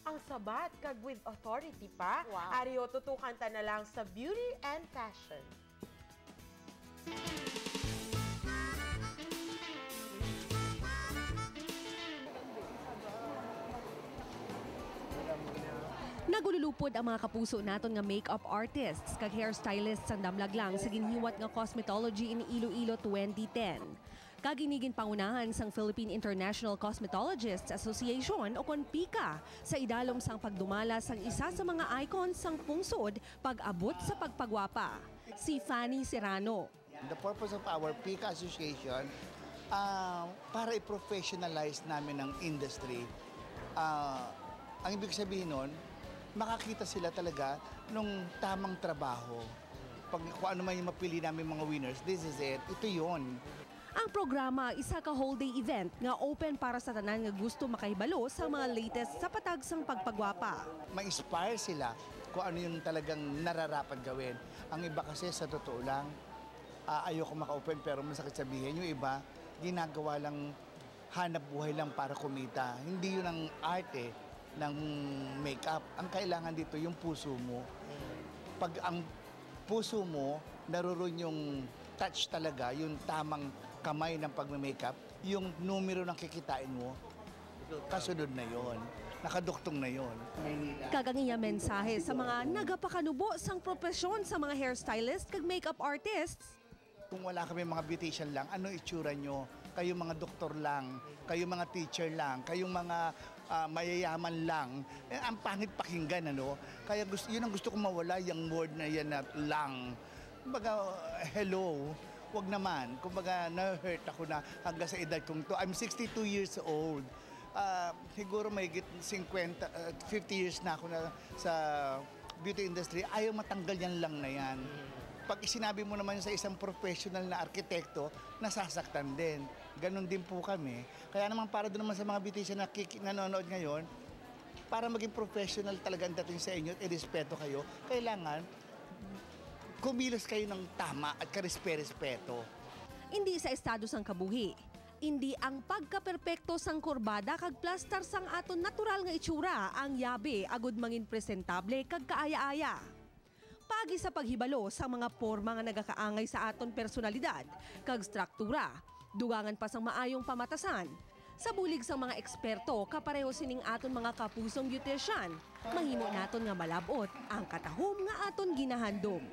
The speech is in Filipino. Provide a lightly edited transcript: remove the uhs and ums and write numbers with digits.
ang sabat kag with authority pa. Wow. Ariyo tutukan ta na lang sa beauty and fashion. Nagululupod ang mga kapuso naton nga makeup artists kag hairstylists ang damlaglang sa ginhiwat nga cosmetology in Iloilo 2010. Kaginigin pangunahan sang Philippine International Cosmetologists Association o CONPICA sa idalom sang pagdumala sang isa sa mga icons sang pungsod pag-abot sa pagpagwapa, si Fanny Serrano. The purpose of our PICA Association, para i-professionalize namin ang industry. Ang ibig sabihin nun, makakita sila talaga nung tamang trabaho. Kung ano man yung mapili namin mga winners, this is it. Ito yun. Ang programa isa ka whole day event nga open para sa tanan nga gusto makahibalo sa mga latest sa patag sang pagpagwapa. Ma-inspire sila kung ano yung talagang nararapat gawin. Ang iba kasi sa totoo lang, ayoko maka-open pero masakit sabihin. Yung iba, ginagawa lang, hanap buhay lang para kumita. Hindi yun ang arte ng makeup. Ang kailangan dito yung puso mo. Pag ang puso mo, naroon yung touch talaga, yung tamang kamay ng pag-makeup, yung numero ng kikitain mo, kasunod na yon, nakaduktong na yon. Kagangiya mensahe sa mga nagapakanubo sang propesyon sa mga hairstylist kag makeup artists. Kung wala kami mga beautician lang, ano itsura nyo? Kayo mga doktor lang, kayo mga teacher lang, kayong mga mayayaman lang. Ang pangit pakinggan, ano? Kaya yun ang gusto kong mawala, yung word na yan na lang. Kumbaga, hello, wag naman. Kumbaga, na-hurt ako na hanggang sa edad kong to. I'm 62 years old. Siguro may 50 years na ako na sa beauty industry. Ayaw matanggal yan lang na yan. Pag sinabi mo naman sa isang professional na arkitekto, nasasaktan din. Ganon din po kami. Kaya naman para doon naman sa mga beautician na nanonood ngayon, para maging professional talaga ang dating sa inyo at irespeto kayo, kailangan kumilos kayo ng tama at karespe-respeto. Hindi sa estado sang kabuhi. Hindi ang pagkaperpekto sang kurbada kag plastar sang aton natural nga itsura ang yabe agud mangin presentable kag kaaya-aya. Pagi sa paghibalo sa mga porma nga nagakaangay sa aton personalidad kag struktura, dugangan pa sang maayong pamatasan. Sa bulig sang mga eksperto, kapareho sining aton mga kapusong beautician, mahimo naton nga malabot ang katahom nga aton ginahandom.